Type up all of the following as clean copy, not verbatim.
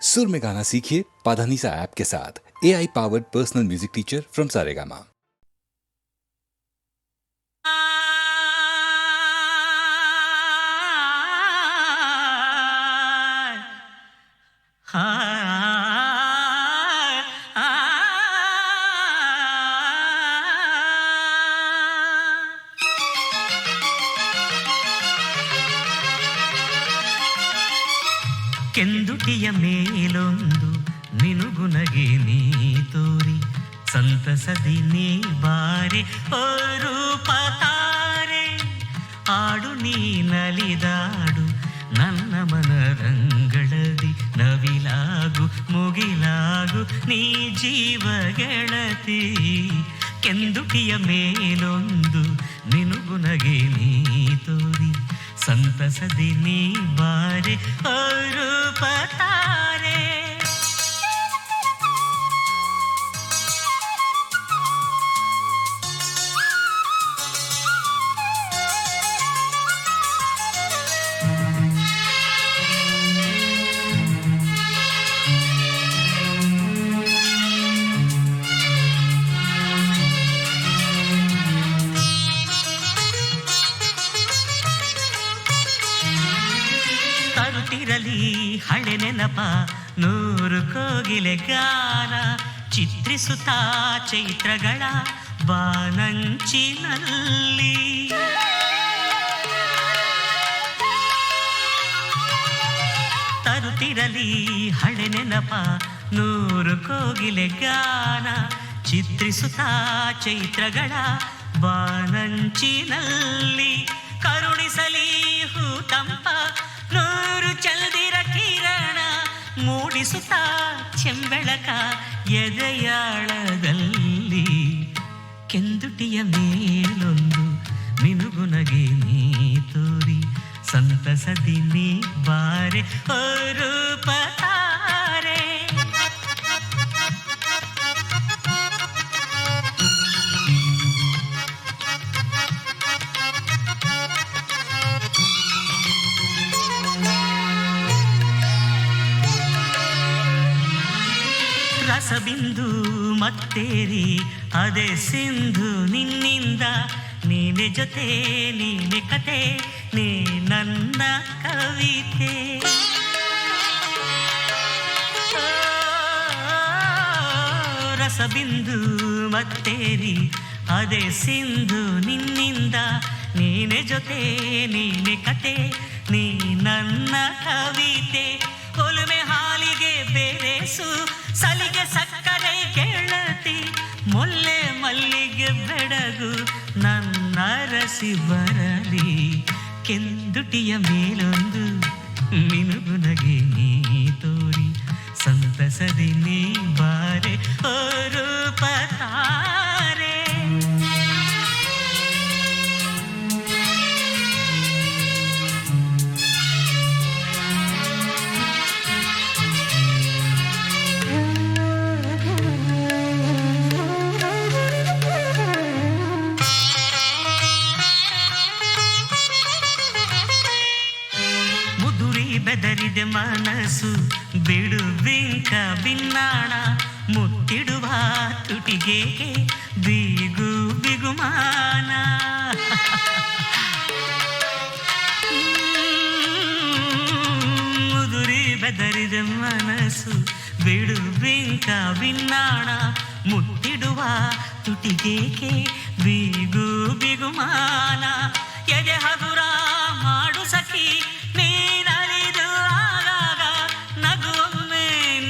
सुर में गाना सीखिए पाधानीसा ऐप के साथ। AI powered personal music teacher from Saregama. ಕೆಂದುಟಿಯ ಮೇಲೊಂದು ಮಿನುಗುನಗೆ ನೀ ತೋರಿ ಸಂತಸದಿ ನೀ ಬಾರೆ ಓ ರೂಪ ತಾರೆ ಆಡು ನೀ ನಲಿದಾಡು ನನ್ನ ಮನರಂಗಳದಿ ನವಿಲಾಗು ಮುಗಿಲಾಗು ನೀ ಜೀವ ಗೆಳತಿ ಕೆಂದುಟಿಯ ಮೇಲೊಂದು ಮಿನುಗುನಗೆ ನೀ ತೋರಿ ಸಂತಸದಿ ನೀ ಬಾರೆ ಓ ರೂಪ ತಾರೆ ತರುತ್ತಿರಲಿ ಹಳೆ ನೆನಪ ನೂರು ಕೋಗಿಲೆ ಗಾನ ಚಿತ್ರಿಸುತ್ತಾ ಚೈತ್ರಗಳ ಬಾನಂಚಿನಲ್ಲಿ ತರುತ್ತಿರಲಿ ಹಳೆ ನೆನಪ ನೂರು ಕೋಗಿಲೆ ಗಾನ ಚಿತ್ರಿಸುತ್ತಾ ಚೈತ್ರಗಳ ಬಾನಂಚಿನಲ್ಲಿ ಕರುಣಿಸಲಿ ಹೂತಂಪ ನೂರು ಚಲ್ದಿರ ಕಿರಣ ಮೂಡಿಸುತ್ತಾ ಚೆಂಬೆಳಕ ಎದೆಯಾಳದಲ್ಲಿ ಕೆಂದುಟಿಯ ಮೇಲೊಂದು ಮಿನುಗುನಗೆ ನೀ ತೋರಿ ಸಂತಸದಿ ನೀ ಬಾರೆ ಓ ರೂಪ ತಾರೆ ರಸಬಿಂದು ಮತ್ತೇರಿ ಅದೇ ಸಿಂಧು ನಿನ್ನಿಂದ ನೀನೆ ಜೊತೆ ನೀನೆ ಕತೆ ನೀ ನನ್ನ ಕವಿತೆ ರಸಬಿಂದು ಮತ್ತೇರಿ ಅದೇ ಸಿಂಧು ನಿನ್ನಿಂದ ನೀನೆ ಜೊತೆ ನೀನೆ ಕತೆ ನೀ ನನ್ನ ಕವಿತೆ ಒಲುಮೆ ಹಾಲಿಗೆ ಬೇರೆಸು ಸಲಿಗೆ ಸಕ್ಕರೆ ಗೆಳತಿ ಮೊಲ್ಲೆ ಮಲ್ಲಿಗೆ ಬೆಡಗು ನನ್ನ ರಸಿ ಬರಲಿ ಕೆಂದುಟಿಯ ಮೇಲೊಂದು ಮಿನುಗುನಗೆ ನೀ ತೋರಿ ಸಂತಸದಿ ನೀ ಬಾರೆ ಓ ರೂಪ ತಾರೆ ಬೆದರಿದೆ ಮನಸ್ಸು ಬಿಡು ಬಿಂಕ ಬಿನ್ನಾಣ ಮುತ್ತಿಡುವ ತುಟಿಗೆ ಬಿಗು ಬಿಗುಮಾನ ಮುದುರಿ ಬೆದರಿದೆ ಮನಸ್ಸು ಬಿಡು ಬಿಂಕ ಬಿನ್ನಾಣ ಮುತ್ತಿಡುವ ತುಟಿಗೆ ಬಿಗು ಬಿಗುಮಾನ ಎದೆ ಹಗುರ ಮಾಡು ಸಖಿ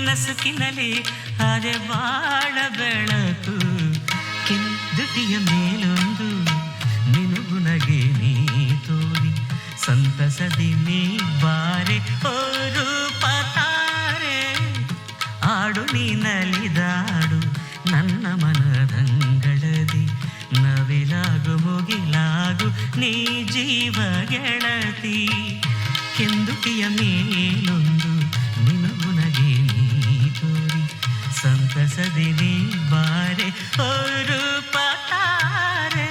ನಸುಕಿನಲಿ ಅರೆ ಬಾಳ ಬೆಳಕು ಕೆಂದುಟಿಯ ಮೇಲೊಂದು ಮಿನುಗುನಗೆ ನೀ ತೋರಿ ಸಂತಸದಿ ನೀ ಬಾರೆ ಓ ರೂಪ ತಾರೆ ಆಡು ನೀ ನಲಿದಾಡು ನನ್ನ ಮನದಂಗಳದಿ ನವಿಲಾಗು ಮುಗಿಲಾಗು ನೀ ಜೀವ ಗೆಳತಿ ಕೆಂದುಟಿಯ ಮೇಲೊಂದು ಮಿನುಗುನಗೆ ನೀ ತೋರಿ ಸಂತಸದಿ ನೀ ಬಾರೆ ಓ ರೂಪ ತಾರೆ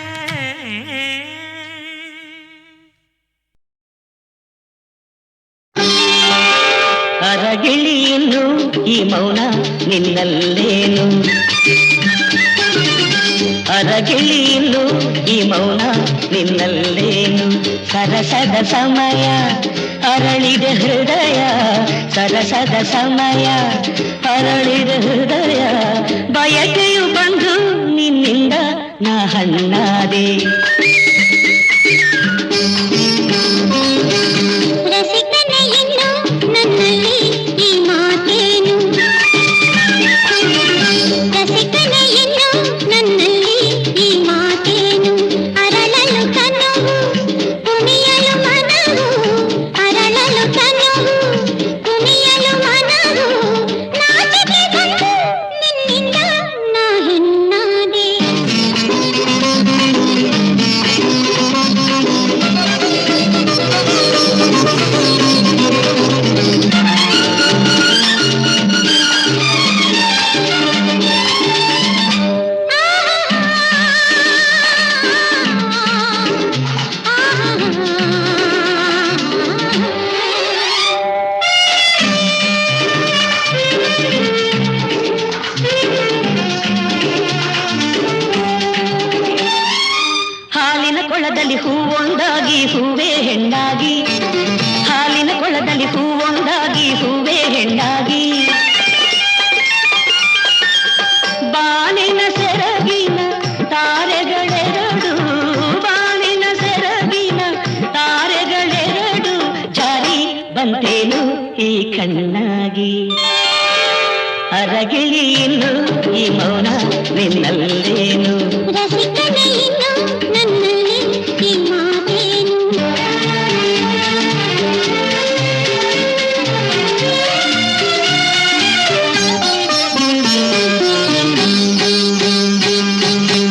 ಅರಗಿಳಿಯ ಇನ್ನು ಈ ಮೌನ ನಿನ್ನಲ್ಲೇನು ಅರಗಿಳಿ ಇನ್ನು ಈ ಮೌನ ನಿನ್ನಲ್ಲೇನು ಸರಸದ ಸಮಯ ಅರಳಿದ ಹೃದಯ ಸರಸದ ಸಮಯ ಅರಳಿದ ಹೃದಯ ಬಯಕೆಯು ಬಂದು ನಿನ್ನಿಂದ ನಾ ಹಣ್ಣಾದೆ ರಸಿಕನೇ ಇನ್ನು ನನ್ನಲ್ಲಿ ಈ ಮಾತೇನು ರಸಿಕನೇ ಇನ್ನು ನನ್ನಲ್ಲಿ ಈ ಮಾತೇನು ಅರಳಲು ಕನವು ಕುಣಿಯಲು ಮನವು ಅರಳಲು ಕನವು ಕುಣಿಯಲು ಮನವು ನಾಚಿಕೆ ಬಂದು ನಿನ್ನಿಂದ ನಾ ಹೆಣ್ಣಾದೆ ಹಾಲಿನ ಕೊಳದಲ್ಲಿ ಹೂವೊಂದಾಗಿ ಹೂವೇ ಹೆಣ್ಣಾಗಿ ಹಾಲಿನ ಕೊಳದಲ್ಲಿ ಹೂವೊಂದಾಗಿ ಹೂವೇ ಹೆಣ್ಣಾಗಿ ಬಾನಿನ ಸೆರಗಿನ ತಾರೆಗಳೆರಡು ಬಾನಿನ ಸೆರಗಿನ ತಾರೆಗಳೆರಡು ಜಾರಿ ಬಂತೇನು ಈ ಕಣ್ಣಾಗಿ ಅರಗಿಳಿ ಇನ್ನು ಈ ಮೌನ ನಿನ್ನಲ್ಲೇನು ರಸಿಕನೇ ಇನ್ನು ನನ್ನಲ್ಲಿ ಈ ಮಾತೇನು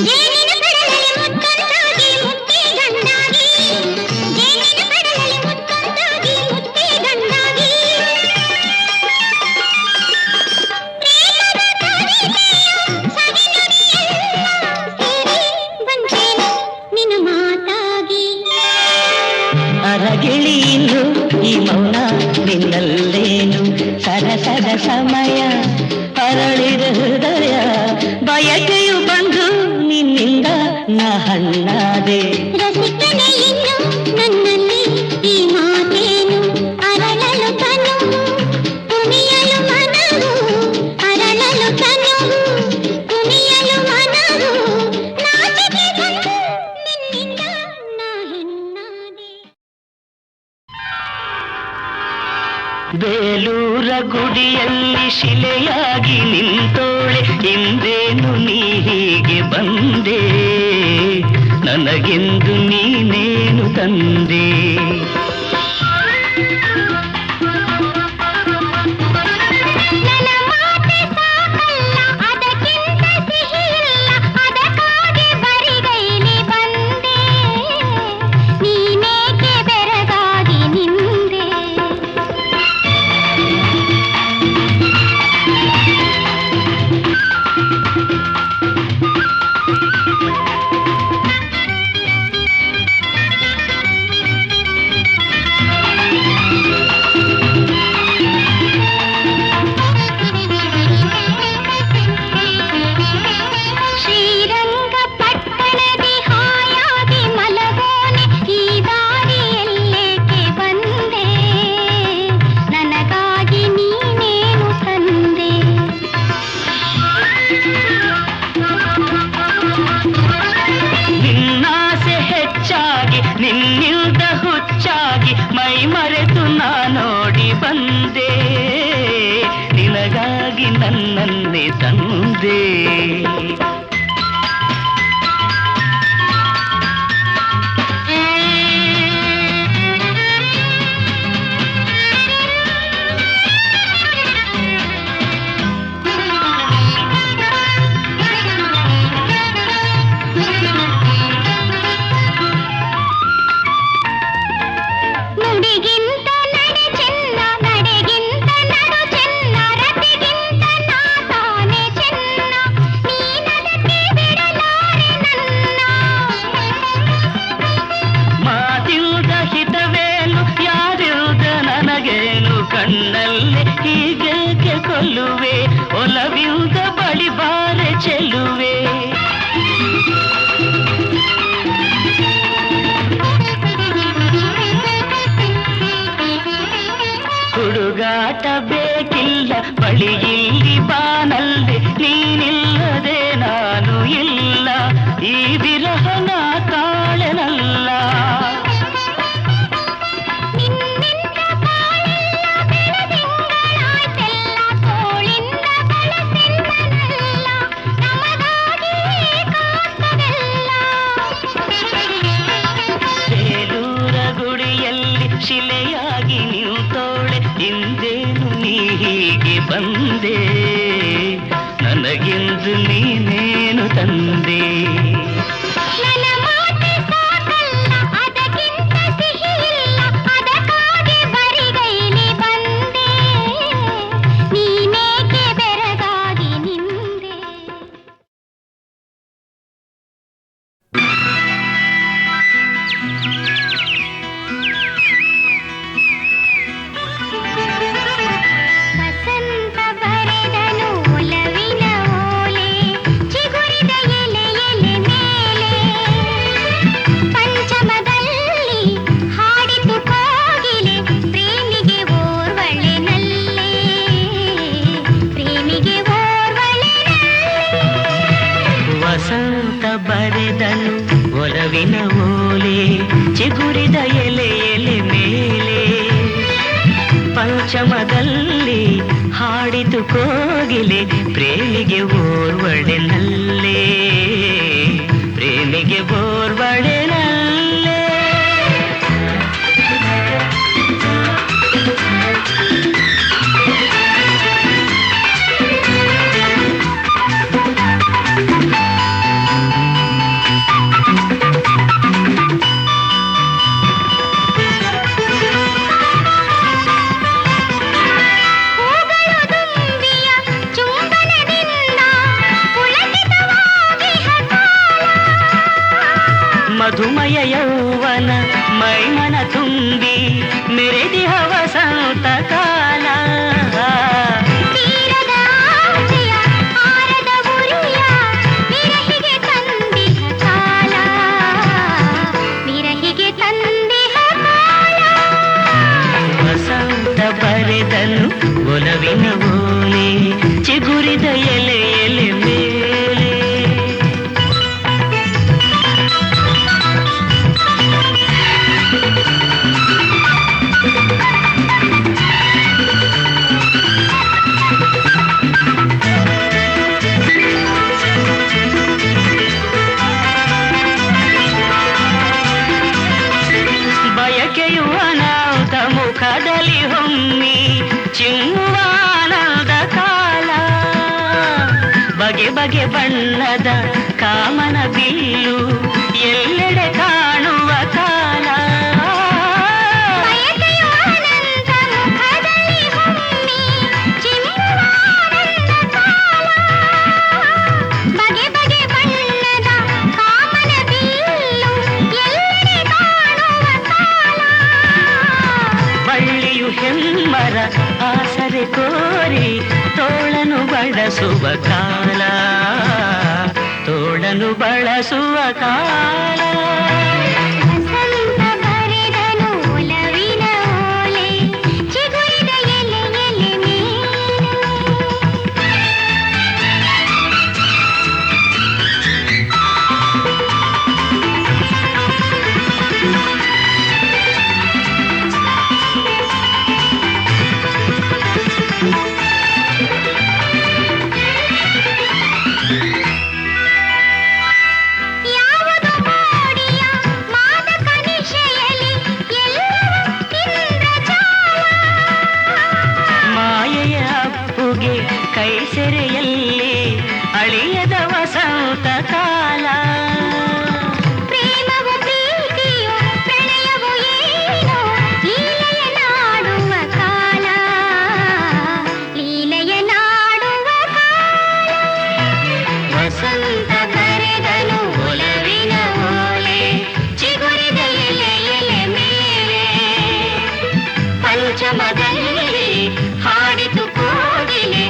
ಜೇನಿನ ಕಡಲಲ್ಲಿ ಮುತ್ತೊಂದಾಗಿ ಮುತ್ತೇ ಗಂಡಾಗಿ ಜೇನಿನ ಕಡಲಲ್ಲಿ ಮುತ್ತೊಂದಾಗಿ ಮುತ್ತೇ ಗಂಡಾಗಿ ನಿನ್ನ ಮಾತಾಗಿ ಅರಗಿಳಿ ಇನ್ನು ಈ ಮೌನ ನಿನ್ನಲ್ಲೇನು ಸರಸದ ಸಮಯ ಅರಳಿದ ಹೃದಯ ಬಯಕೆಯು ಬಂದು ನಿನ್ನಿಂದ ನ ಹಣ್ಣಾದೆ ರಸಿಕನೇ ಇನ್ನು ನನ್ನಲ್ಲಿ ಈ ಮಾತೇನು ಅರಳಲು ಕನವು ಕುಣಿಯಲು ಮನವು ಅರಳಲು ಕನವು ಕುಣಿಯಲು ಮನವು ನಾಚಿಕೆ ಬಂದು ನಿನ್ನಿಂದ ನಾ ಹೆಣ್ಣಾದೆ ಬೇಲೂರ ಗುಡಿಯಲ್ಲಿ ಶಿಲೆಯಾಗಿ ನಿಂತೋಳೆ ಇಂದೇನು ನೀ ಹೀಗೆ ಬಂದೆ ನನಗೆಂದು ನೀನೇನು ತಂದೆ ನನ್ನ ಮಾತೆ ಸಾಕಲ್ಲ ಅದಕ್ಕಿಂತ ಸಿಹಿಯಿಲ್ಲ ಅದಕ್ಕಾಗಿ ಬರಿಗೈಲಿ ಬಂದೆ ನೀನೇಕೆ ಬೆರಗಾಗಿ ನಿಂದೆ ಕೊಲ್ಲುವೆ ಒಲವಿಂದ ಬಳಿ ಬಾರೆ ಚೆಲ್ಲುವೆ ಹುಡುಗಾಟ ಬೇಕಿಲ್ಲ ಬಳಿ ಇಲ್ಲಿ ಬಾನಲ್ಲೆ ನೀನಿಲ್ಲದೆ ನಾನು ಇಲ್ಲ ಈ ವಿರಹನ ತಾಳೆನಲ್ಲ ಬೇಲೂರ ಗುಡಿಯಲ್ಲಿ ಶಿಲೆಯಾಗಿ ನಿಂತೋಳೆ ಹಿಂದೇನು ನೀ ಹೀಗೆ ಬಂದೆ ನನಗೆಂದು ನೀನೇನು ತಂದೆ ಬರೆದನು ಒಲವಿನ ಓಲೆ ಚಿಗುರಿದ ಎಲೆ ಎಲೆ ಮೇಲೆ ಪಂಚಮದಲ್ಲಿ ಹಾಡಿತು ಕೋಗಿಲೆ ಪ್ರೇಮಿಗೆ ಓರ್ವಳೆ ನಲ್ಲೇ ಪ್ರೇಮಿಗೆ ಓರ್ವಳೆ ನಲ್ಲೇ ಮಧುಮಯ ಯೌವನ ಮೈಮನ ತುಂಬಿ ಮೆರೆದಿಹ ವಸಂತ ಕಾಲ ವಸಂತ ಬರೆದನು ಒಲವಿನ ಓಲೆ ಚಿಗುರಿದ ಎಲೆ ಎಲೆ ಮೇಲೆ ಬಯಕೆಯು ಅನಾಹುತ ಮುಖದಲ್ಲಿ ಹೊಮ್ಮಿ ಚಿಮ್ಮುವಾನದ ಕಾಲ ಬಗೆ ಬಗೆ ಬಣ್ಣದ ಕಾಮನ ಬಿಲ್ಲು ಎಲ್ಲೆಡೆ ಕಾಣುವ ಕಾಲ ಹೆಮ್ಮರ ಆಸರೆ ಕೋರಿ ತೋಳನು ಬಳಸುವ ಕಾಲ ತೋಳನು ಬಳಸುವ ಕಾಲ ಕೈ ಸೆರೆಯಲ್ಲಿ ಅಳಿಯದ ವಸಂತ ಕಾಲ ಪ್ರೇಮವು ಪ್ರೀತಿಯು ಪ್ರಣಯವು ಏನೋ ಲೀಲೆಯ ನಾಡುವ ಕಾಲ ಲೀಲೆಯ ನಾಡುವ ಕಾಲ ವಸಂತ ಕರೆದನು ಒಲವಿನ ಓಲೆ ಚಿಗುರಿದ ಎಲೆ ಎಲೆ ಮೇಲೆ ಪಂಚಮದಲ್ಲಿ ಹಾಡಿತು ಕೋಗಿಲೆ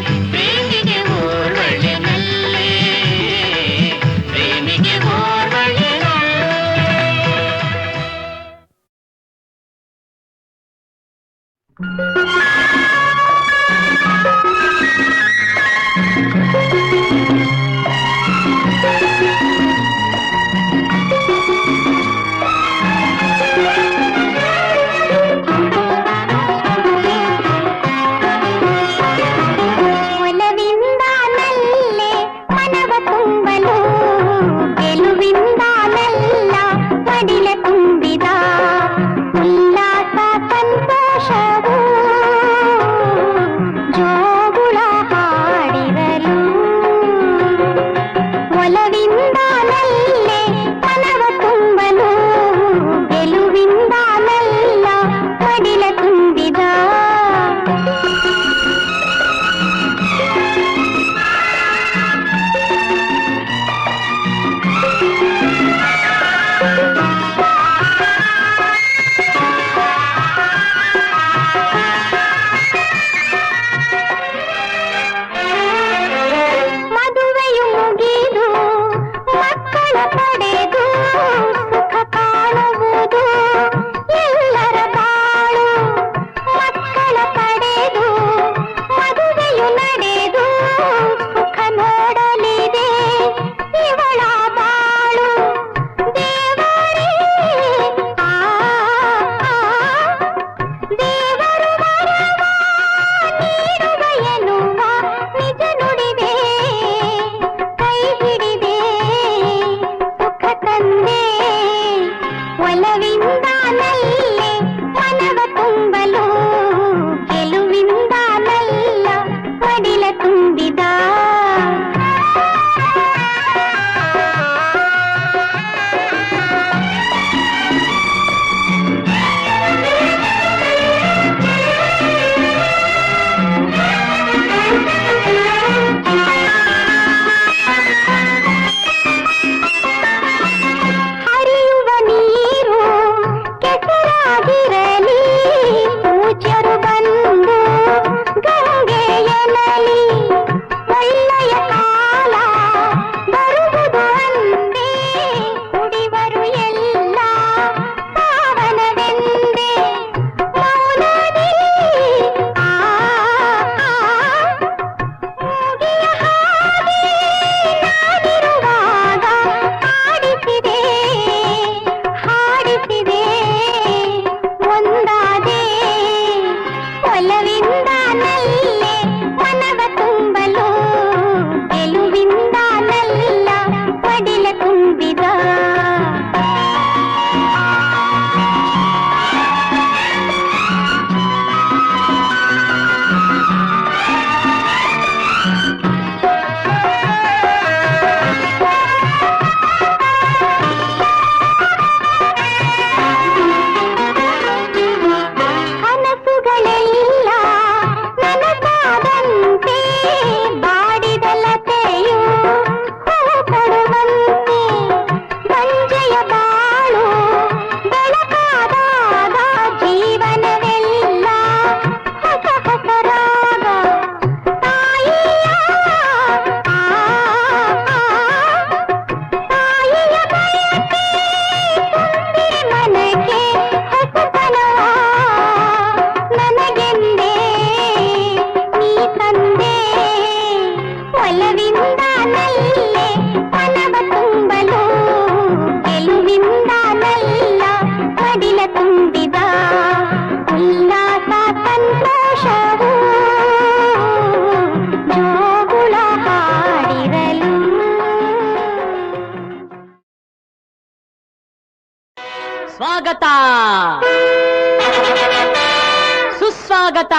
ಸ್ವಾಗತ.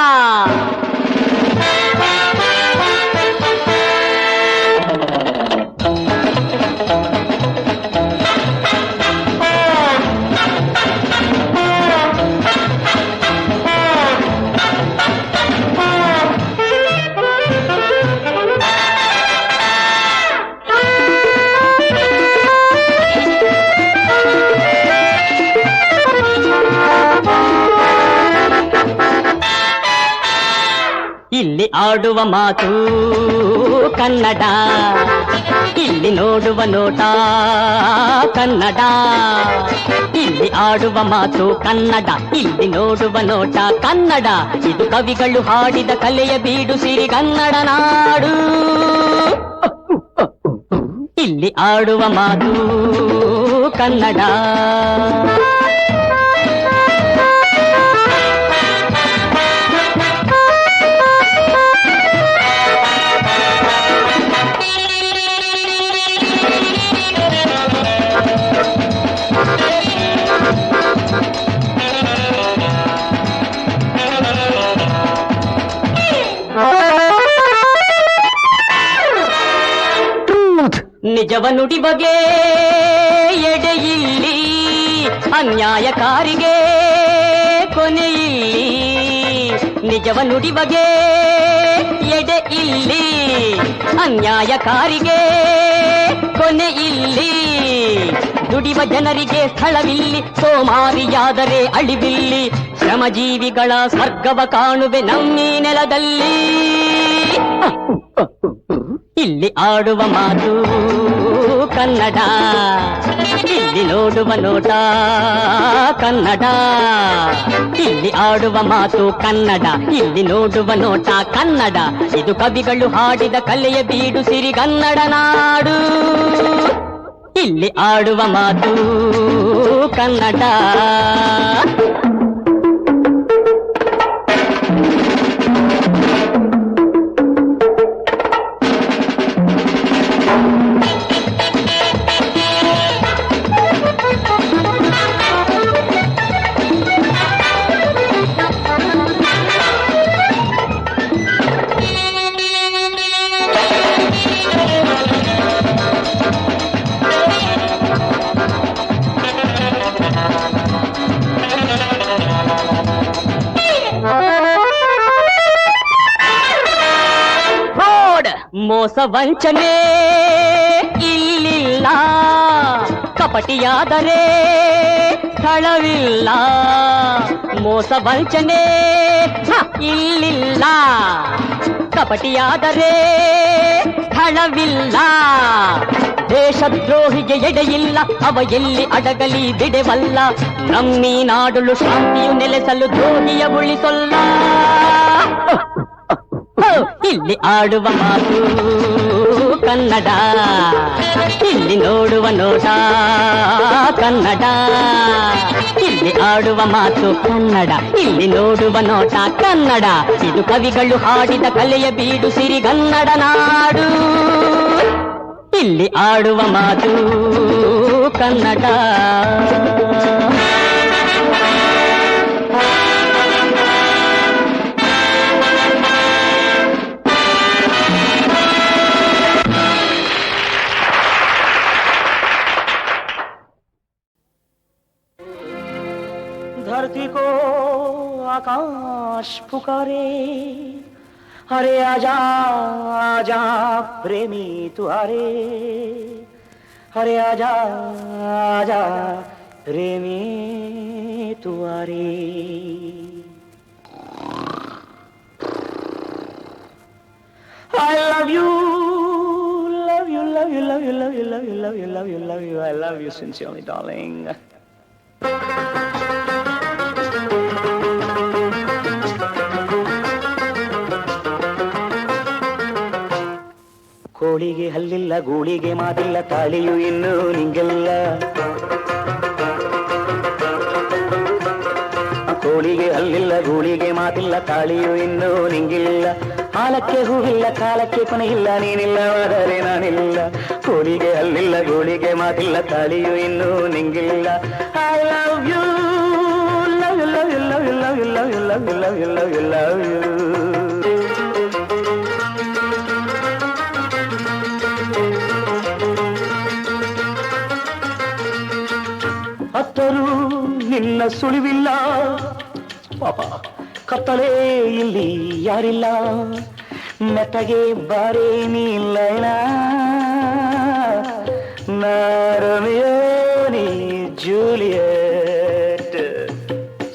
ಇಲ್ಲಿ ಆಡುವ ಮಾತು ಕನ್ನಡ, ಇಲ್ಲಿ ನೋಡುವ ನೋಟ ಕನ್ನಡ. ಇಲ್ಲಿ ಆಡುವ ಮಾತು ಕನ್ನಡ, ಇಲ್ಲಿ ನೋಡುವ ನೋಟ ಕನ್ನಡ. ಇದು ಕವಿಗಳು ಹಾಡಿದ ಕಲೆಯ ಬೀಡು ಸಿರಿಗನ್ನಡ ನಾಡು. ಇಲ್ಲಿ ಆಡುವ ಮಾತು ಕನ್ನಡ. ನಿಜವ ನುಡಿ ಬಗೆ ಎಡೆಯಿಲ್ಲಿ, ಅನ್ಯಾಯಕಾರಿಗೆ ಕೊನೆಯಿಲ್ಲಿ. ನಿಜವ ನುಡಿ ಬಗೆ ಎಡೆ ಇಲ್ಲಿ, ಅನ್ಯಾಯಕಾರಿಗೆ ಕೊನೆ ಇಲ್ಲಿ. ದುಡಿವ ಜನರಿಗೆ ಸ್ಥಳವಿಲ್ಲಿ, ಸೋಮಾರಿಯಾದರೆ ಅಳಿವಿಲ್ಲಿ. ಶ್ರಮಜೀವಿಗಳ ಸ್ವರ್ಗವ ಕಾಣುವೆ ನಮ್ಮೀ ನೆಲದಲ್ಲಿ. ಇಲ್ಲಿ ಆಡುವ ಮಾತು ಕನ್ನಡ, ಇಲ್ಲಿ ನೋಡುವ ನೋಟ ಕನ್ನಡ. ಇಲ್ಲಿ ಆಡುವ ಮಾತು ಕನ್ನಡ, ಇಲ್ಲಿ ನೋಡುವ ನೋಟ ಕನ್ನಡ. ಇದು ಕವಿಗಳು ಹಾಡಿದ ಕಲೆಯ ಬೀಡು ಸಿರಿಗನ್ನಡ ನಾಡು. ಇಲ್ಲಿ ಆಡುವ ಮಾತು ಕನ್ನಡ. ಮೋಸ ವಂಚನೆ ಇಲ್ಲಿಲ್ಲ, ಕಪಟಿಯಾದರೆ ಸ್ಥಳವಿಲ್ಲ. ಮೋಸ ವಂಚನೆ ಇಲ್ಲಿಲ್ಲ, ಕಪಟಿಯಾದರೆ ಸ್ಥಳವಿಲ್ಲ. ದೇಶದ್ರೋಹಿಗೆ ಎಡೆಯಿಲ್ಲ, ಅವ ಎಲ್ಲಿ ಅಡಗಲಿ ಬಿಡೆವಲ್ಲ. ನಮ್ಮೀ ನಾಡುಳು ಶಾಂತಿಯು ನೆಲೆಸಲು ದ್ರೋಹಿಯ ಉಳಿಸೊಲ್ಲ. ಇಲ್ಲಿ ಆಡುವ ಮಾತು ಕನ್ನಡ, ಇಲ್ಲಿ ನೋಡುವ ನೋಟ ಕನ್ನಡ. ಇಲ್ಲಿ ಆಡುವ ಮಾತು ಕನ್ನಡ, ಇಲ್ಲಿ ನೋಡುವ ನೋಟ ಕನ್ನಡ. ಇದು ಕವಿಗಳು ಹಾಡಿದ ಕಲೆಯ ಬೀಡು ಸಿರಿಗನ್ನಡ ನಾಡು. ಇಲ್ಲಿ ಆಡುವ ಮಾತು ಕನ್ನಡ. धरती को आकाश पुकारे, अरे आजा आजा प्रेमी तुहारे, अरे आजा आजा प्रेमी तुहारे. I love you, love you, love you, love you, love you, love you, love you, love you, love you. I love you sincerely, darling. ಕೋಳಿಗೆ ಹಲ್ಲಿಲ್ಲ, ಗೂಳಿಗೆ ಮಾತಿಲ್ಲ, ತಾಳಿಯು ಇನ್ನೂ ನಿಂಗೆಲ್ಲ. ಕೋಳಿಗೆ ಹಲ್ಲಿಲ್ಲ, ಗೂಳಿಗೆ ಮಾತಿಲ್ಲ, ತಾಳಿಯು ಇನ್ನೂ ನಿಂಗಿಲ್ಲ. ಹಾಲಕ್ಕೆ ಹೂವಿಲ್ಲ, ಕಾಲಕ್ಕೆ ಕೊನೆಯಿಲ್ಲ, ನೀನಿಲ್ಲವಾದರೆ ನಾನಿಲ್ಲ. ಕೋಳಿಗೆ ಹಲ್ಲಿಲ್ಲ, ಗೂಳಿಗೆ ಮಾತಿಲ್ಲ, ತಾಳಿಯು ಇನ್ನೂ ನಿಂಗಿಲ್ಲ. I love you, love you, love you, love you, love you, love you. love you, love you, love you, love you, love you. ಅತ್ತರೂ ನಿನ್ನ ಸುಳಿವಿಲ್ಲ ಪಾಪ ಕತ್ತಲೇ ಇಲ್ಲಿ ಯಾರಿಲ್ಲ ಮೆತ್ತಗೆ ಬಾರೇ ನೀಲ್ಲ ನಾರಮಿಯೋ ನೀ ಜೂಲಿಯಟ್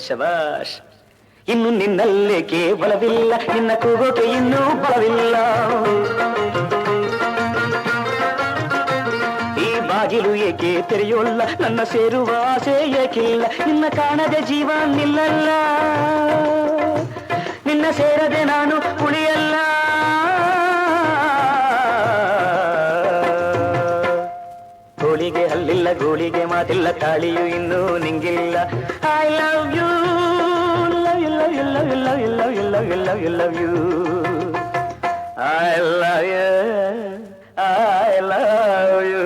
ಶಬಾಷ್ ಇನ್ನು ನಿನ್ನಲ್ಲೇ ಕೇವಲವಿಲ್ಲ ನಿನ್ನ ಕೂಗೋಕೆ ಇನ್ನೂ ಬಲವಿಲ್ಲ ಬಾಗಿಲು ಏಕೆ ತೆರೆಯೋಲ್ಲ ನನ್ನ ಸೇರುವ ಆಸೆ ಏಕಿಲ್ಲ ನಿನ್ನ ಕಾಣದೆ ಜೀವ ನಿಲ್ಲಲ್ಲ ನಿನ್ನ ಸೇರದೆ ನಾನು ಉಳಿಯಲ್ಲ ಗೋಳಿಗೆ ಹಲ್ಲಿಲ್ಲ ಗೋಳಿಗೆ ಮಾತಿಲ್ಲ ತಾಳಿಯು ಇನ್ನೂ ನಿಂಗಿಲ್ಲ I love you love you love you love you love you love you love you love you love you I love you I love you.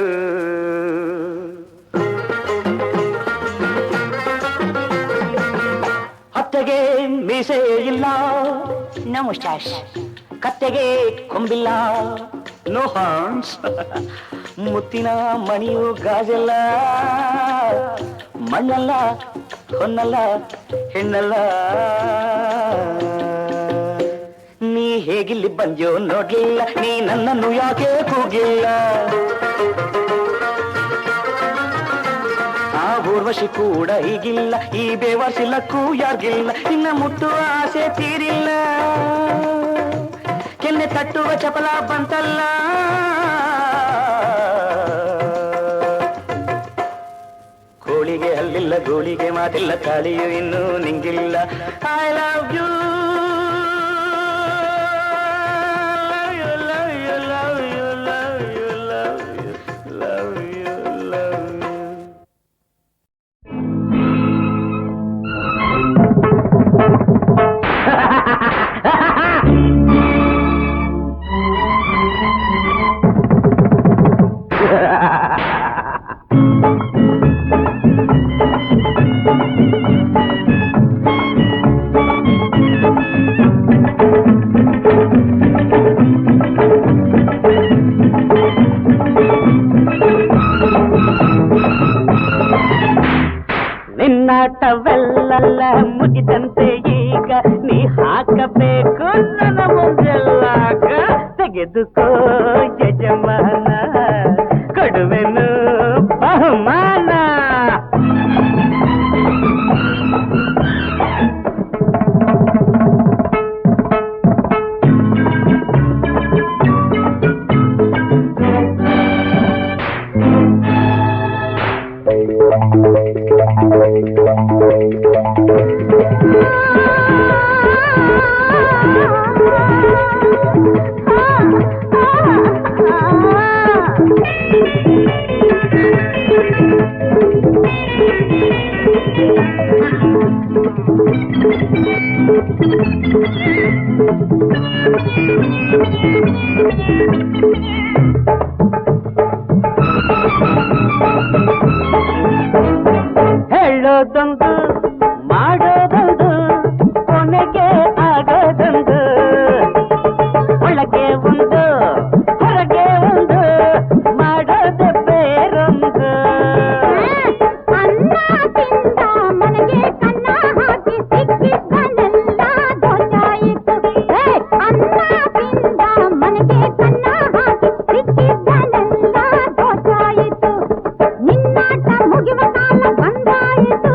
ಹತ್ತೆಗೆ ಮೀಸೆ ಇಲ್ಲ ನೋ ಮುಸ್ಟಾಶ್ ಕತ್ತೆಗೆ ಕೊಂಬಿಲ್ಲ ನೋ ಹಾರ್ನ್ಸ್ ಮುತ್ತಿನ ಮಣಿಯು ಗಾಜೆಲ್ಲ ಮಣ್ಣಲ್ಲ ಹೊನ್ನಲ್ಲ ಹೆಣ್ಣಲ್ಲ ನೀ ಹೇಗಿಲ್ಲಿ ಬಂದ್ಯೋ ನೋಡ್ಲಿಲ್ಲ ನೀ ನನ್ನನ್ನು ಯಾಕೆ ಕೂಗಿಲ್ಲ ಆ ಊರ್ವಶಿ ಕೂಡ ಹೀಗಿಲ್ಲ ಈ ಬೇವರ್ಸಿಲ್ಲಕ್ಕೂ ಯಾರಿಗಿಲ್ಲ ನಿನ್ನ ಮುಟ್ಟುವ ಆಸೆ ತೀರಿಲ್ಲ ಕೆನ್ನೆ ತಟ್ಟುವ ಚಪಲ ಬಂತಲ್ಲ ಕೋಳಿಗೆ ಹಲ್ಲಿಲ್ಲ ಗೋಳಿಗೆ ಮಾತಿಲ್ಲ ತಾಳಿಯು ಇನ್ನೂ ನಿಂಗಿಲ್ಲ ಐ ಲವ್ ಯು ನಿನ್ನಾಟವೆಲ್ಲ ಮುಗಿದಂತೆ ಈಗ ನೀ ಹಾಕಬೇಕು ನನ್ನ ಮುಂದೆಲ್ಲಾಗ ತೆಗೆದುಕೋ ಯಜಮಾನ ಕೊಡುವೆನು ಬಹುಮಾನ ಹೇಳೋದೊಂದು ಮಾಡೋದೊಂದು ಕೊನೆಗೆ ಆಗೋದೊಂದು ಒಳಗೆ ಒಂದು ಹೊರಗೆ ಒಂದು ಮಾಡೋದು ಬೇರೊಂದು ಅನ್ನ ತಿಂದ ಮನೆಗೆ ಕನ್ನ ಹಾಕಿ ಸಿಕ್ಕಿದ್ದನೆಲ್ಲ ದೋಚಾಯಿತು ಅನ್ನ ತಿಂದ ಮನೆಗೆ ಕನ್ನ ಹಾಕಿ ಸಿಕ್ಕಿದ್ದನೆಲ್ಲ ದೋಚಾಯಿತು ನಿನ್ನಾಟ ಮುಗಿವ ಕಾಲ ಬಂದಾಯಿತು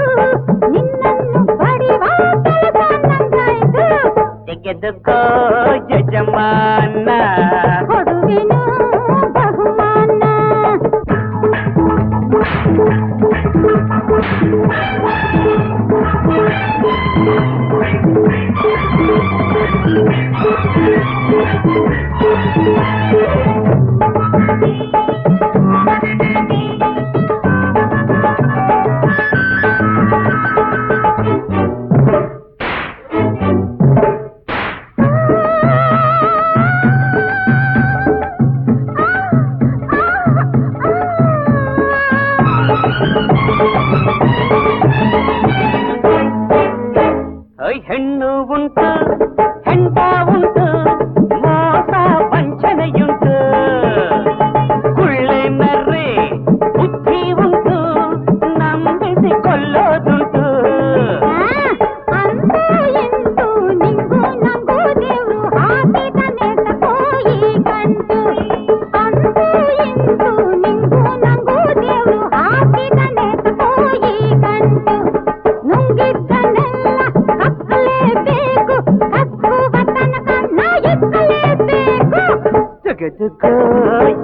ತೆಗೆದುಕೋ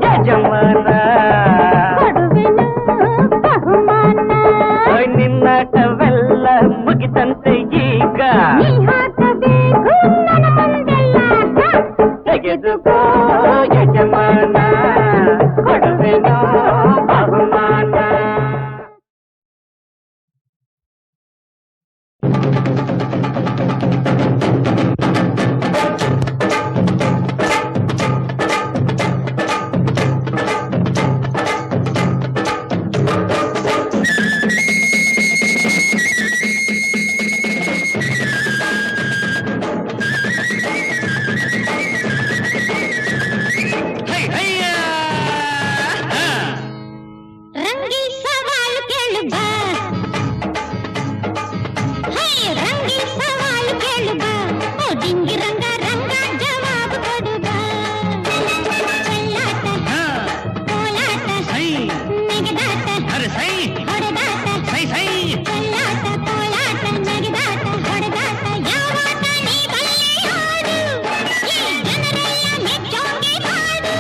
ಯಜಮಾನ ಕೊಡುವೆನು ಬಹುಮಾನ ನಿನ್ನಾಟವೆಲ್ಲ ಮುಗಿದಂತೆ ಈಗ ನೀ ಹಾಕಬೇಕು ನನ್ನ ಮುಂದೆಲ್ಲ ತೆಗೆದುಕೋ ಯಜಮಾನ ಕೊಡುವೆನೋ ಬಹುಮಾನ. ರಂಗಿ ಸವಾಲು ಕೇಳು ಬಾ ಹೇ ರಂಗಿ ಸವಾಲು ಕೇಳು ಬಾ ಓ ಡಿಂಗಿ ರಂಗ ರಂಗ ಜವಾಬು ಕೊಡು ಬಾ ಚೆಲ್ಲಾಟ ಕೋಲಾಟ ನೆಗೆದಾಟ ಹೊಡೆದಾಟ ಚೆಲ್ಲಾಟ ಕೋಲಾಟ ನೆಗೆದಾಟ ಹೊಡೆದಾಟ ಯಾವಾಟ ನೀ ಬಲ್ಲೆ ಹಾಡು ಈ ಜನರೆಲ್ಲ ಮೆಚ್ಚೋಂಗೆ ಹಾಡು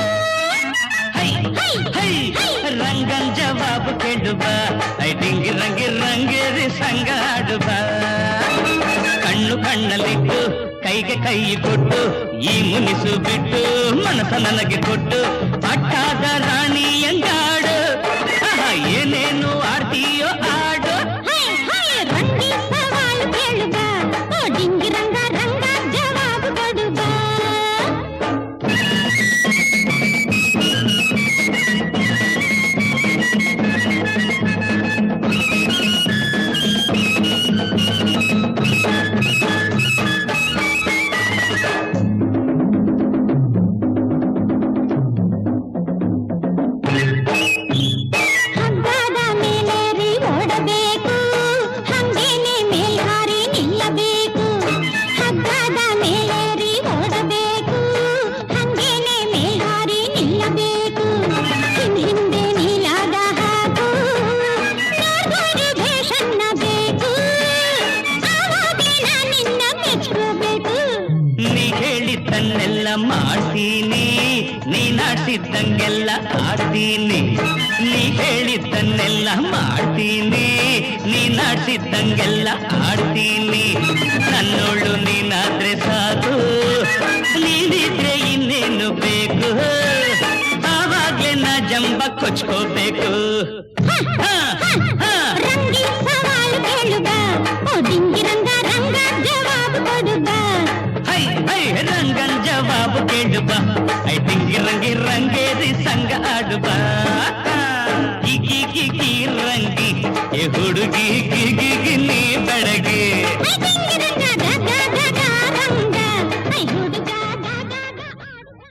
ರಂಗನ್ ಜವಾಬು ಕೇಳು ಬಾ ಡಿಂಗಿ ರಂಗಿ ರಂಗೇರಿ ಸಂಗಾಡು ಬಾ ಕಣ್ಣು ಕಣ್ಣಲ್ಲಿಟ್ಟು ಕೈಗೆ ಕೈ ಕೊಟ್ಟು ಈ ಮುನಿಸು ಬಿಟ್ಟು ಮನಸ್ಸ ನನಗೆ ಕೊಟ್ಟು ಅಟ್ಟಾದ ರಾಣಿ ಎಂಗಾಡು ಏನೇನು ಆಡ್ತೀಯೋ ಆಡು ರಂಗಿ ಸವಾಲು ಕೇಳು ಬಾ ಓ ಡಿಂಗಿ ರಂಗ ರಂಗ ಜವಾಬು ಕೊಡು ಬಾ ಹಗ್ಗದ ಮೇಲೇರಿ ಓಡಬೇಕು ಹಂಗೇನೆ ಮೇಲ್ಹಾರಿ ನಿಲ್ಲಬೇಕು ಹಗ್ಗದ ಮೇಲೇರಿ ಓಡಬೇಕು ಹಂಗೇನೆ ಮೇಲ್ಹಾರಿ ನಿಲ್ಲಬೇಕು ಹಿಂದೆ ನೀಲಾದ ಹಾಕು ನೋಡ್ಬೋದು ಭೇಷನ್ನ ಬೇಕು ಆವಾಗ್ಲೇ ನಾನಿನ್ನ ಮೆಚ್ಕೋಬೇಕು ನೀ ಹೇಳಿದ್ದನ್ನೆಲ್ಲ ಮಾಡ್ತೀನಿ ನೀನಾಡ್ತಿದ್ದಂಗೆಲ್ಲ ಆಡ್ತೀನಿ ನೀ ಹೇಳಿದ್ದನ್ನೆಲ್ಲ ಮಾಡ್ತೀನಿ ನೀನಾಡ್ತಿದ್ದಂಗೆಲ್ಲ ಆಡ್ತೀನಿ ನನ್ನೋಳು ನೀನಾದ್ರೆ ಸಾಕು ನೀನಿದ್ರೆ ಇನ್ನೇನು ಬೇಕು ಆವಾಗ್ಲೇ ನಾ ಜಂಬ ಕೊಚ್ಕೋಬೇಕು ರಂಗಿ ಸವಾಲು ಕೇಳು ಬಾ ಓ ಡಿಂಗಿ ರಂಗ ರಂಗ ಜವಾಬು ಕೊಡು ಬಾ ರಂಗನ್ ಜವಾಬು ಕೇಳು ಬಾ ಡಿಂಗಿ ರಂಗಿ ರಂಗೇರಿ ಸಂಗ ಆಡು ಬಾ ಗಿಗಿ ರಂಗಿ ಎ ಹುಡುಗಿ ಗಿಗಿ ನೀ ಬೆಳಗ್ಗೆ ಐ ಡಿಂಗಿ ರಂಗ ದ ದ ದ ದ ರಂಗ ಐ ಹುಡುಗ ದ ದ ದ ಆಡುಗ